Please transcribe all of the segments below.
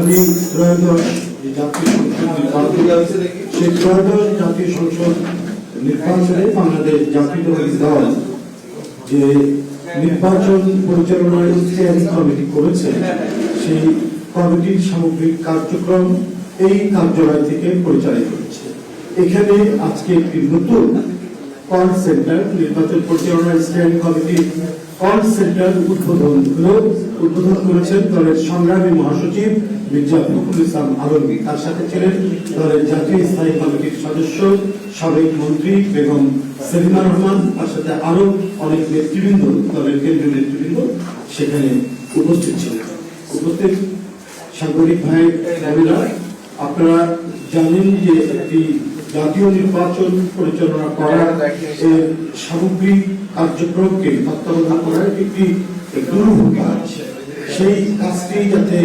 আগামী ত্রয়োদশ জাতীয় সংসদ সেই ত্রয়োদশ জাতীয় সংসদ নির্বাচনে বাংলাদেশ জাতীয়তাবাদী দল যে নির্বাচন পরিচালনার স্টিয়ারিং কমিটি করেছে, সেই কমিটির সামগ্রিক কার্যক্রম এই কার্যালয় থেকে পরিচালিত হচ্ছে। এখানে আজকে একটি নতুন কল সেন্টার, নির্বাচন পরিচালনা স্টিয়ারিং কমিটির কল সেন্টার উদ্বোধন করেছেন দলের সংগ্রামী মহাসচিব মির্জা ফখরুল ইসলাম আলমগীর। তার সাথে ছিলেন দলের জাতীয় স্থায়ী কমিটির সদস্য সাবেক মন্ত্রী বেগম সেলিমা রহমান। তার সাথে আরো অনেক নেতৃবৃন্দ, দলের কেন্দ্রীয় নেতৃবৃন্দ সেখানে উপস্থিত ছিলেন। উপস্থিত সাংবাদিক ভাই বোনেরা, আপনারা জানেন যে একটি জাতীয় নির্বাচন পরিচালনা করার সামগ্রিক কার্যক্রমকে তত্ত্বাবধান করার একটি দুর্ভোগ আছে। সেই কাজটি যাতে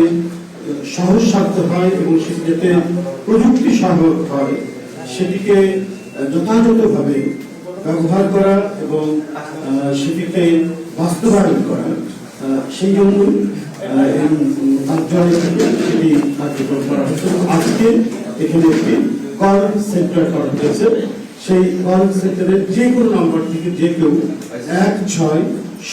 সহজসাধ্য হয় এবং সেটি যাতে প্রযুক্তি সহায়ক হয়, সেটিকে যথাযথভাবে ব্যবহার করা এবং সেটিকে বাস্তবায়ন করা, সেই জন্য কার্যালয় থেকে সেটি কার্যক্রম করা হচ্ছে। আজকে এখানে একটি কল সেন্টার করা হয়েছে। সেই কল সেন্টারের যে কোনো নাম্বার থেকে যে কেউ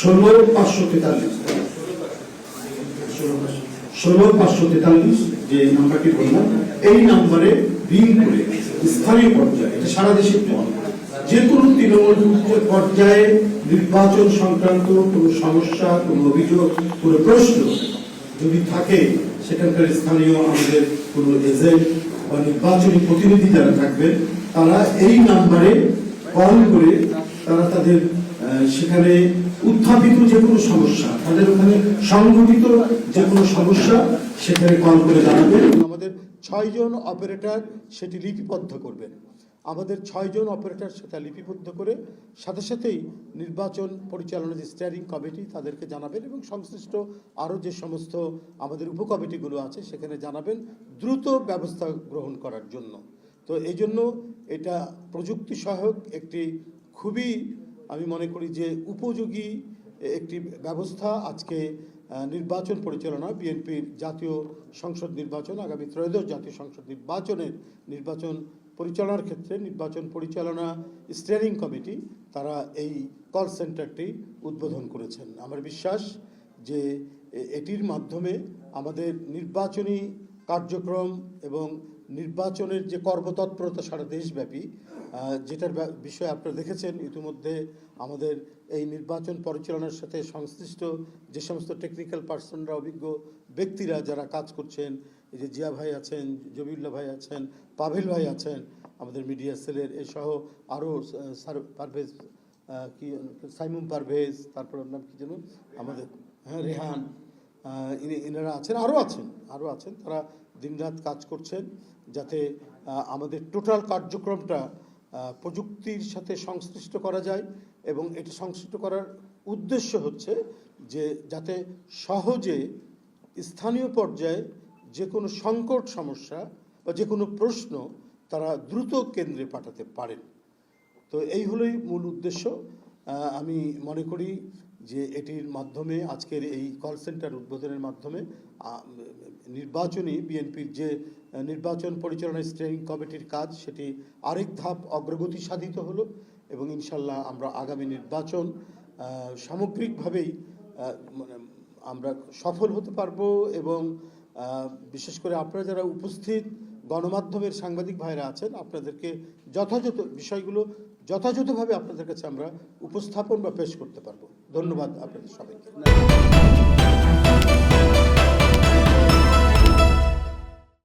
16-543 যে নাম্বারটি বললাম, এই নাম্বারে রিং করে স্থানীয় পর্যায়ে, এটা সারা দেশের যে কোনো তৃণমূল পর্যায়ে নির্বাচন সংক্রান্ত কোনো সমস্যা, কোনো অভিযোগ, কোনো প্রশ্ন যদি থাকে, সেখানকার স্থানীয় আমাদের কোনো এজেন্ট বা নির্বাচনী প্রতিনিধি যারা থাকবেন, তারা এই নাম্বারে কল করে তারা তাদের সেখানে উত্থাপিত যে কোনো সমস্যা, তাদের ওখানে সংঘটিত যে কোনো সমস্যা সেখানে কল করে জানাবেন। আমাদের 6 জন অপারেটর সেটি লিপিবদ্ধ করবেন। আমাদের 6 জন অপারেটর সেটা লিপিবদ্ধ করে সাথে সাথেই নির্বাচন পরিচালনা যে স্টিয়ারিং কমিটি তাদেরকে জানাবেন এবং সংশ্লিষ্ট আরও যে সমস্ত আমাদের উপকমিটিগুলো আছে সেখানে জানাবেন দ্রুত ব্যবস্থা গ্রহণ করার জন্য। তো এই জন্য এটা প্রযুক্তি সহায়ক একটি খুবই, আমি মনে করি যে উপযোগী একটি ব্যবস্থা। আজকে নির্বাচন পরিচালনা বিএনপির জাতীয় সংসদ নির্বাচন, আগামী ত্রয়োদশ জাতীয় সংসদ নির্বাচন পরিচালনার ক্ষেত্রে নির্বাচন পরিচালনা স্টিয়ারিং কমিটি তারা এই কল সেন্টারটি উদ্বোধন করেছেন। আমার বিশ্বাস যে এটির মাধ্যমে আমাদের নির্বাচনী কার্যক্রম এবং নির্বাচনের যে কর্মতৎপরতা সারা দেশব্যাপী, যেটার বিষয়ে আপনারা দেখেছেন ইতিমধ্যে আমাদের এই নির্বাচন পরিচালনার সাথে সংশ্লিষ্ট যে সমস্ত টেকনিক্যাল পার্সনরা, অভিজ্ঞ ব্যক্তিরা যারা কাজ করছেন, এই যে জিয়া ভাই আছেন, জবিউল্লাহ ভাই আছেন, পাভেল ভাই আছেন আমাদের মিডিয়া সেলের, এসহ আরও পারভেজ কি সাইমুম পারভেজ, তারপর নাম কি যেন আমাদের রেহান, এনারা আছেন, আরও আছেন। তারা দিনরাত কাজ করছেন যাতে আমাদের টোটাল কার্যক্রমটা প্রযুক্তির সাথে সংশ্লিষ্ট করা যায়। এবং এটি সংশ্লিষ্ট করার উদ্দেশ্য হচ্ছে যে যাতে সহজে স্থানীয় পর্যায়ে যে কোনো সংকট সমস্যা বা যে কোনো প্রশ্ন তারা দ্রুত কেন্দ্রে পাঠাতে পারেন। তো এই হলোই মূল উদ্দেশ্য। আমি মনে করি যে এটির মাধ্যমে, আজকের এই কল সেন্টার উদ্বোধনের মাধ্যমে নির্বাচনী বিএনপির যে নির্বাচন পরিচালনা স্টিয়ারিং কমিটির কাজ সেটি আরেক ধাপ অগ্রগতি সাধিত হলো এবং ইনশাল্লাহ আমরা আগামী নির্বাচন সামগ্রিকভাবেই আমরা সফল হতে পারবো। এবং বিশেষ করে আপনারা যারা উপস্থিত গণমাধ্যমের সাংবাদিক ভাইরা আছেন, আপনাদেরকে বিষয়গুলো যথাযথভাবে আপনাদের কাছে আমরা উপস্থাপন বা পেশ করতে পারবো। ধন্যবাদ আপনাদের সবাইকে।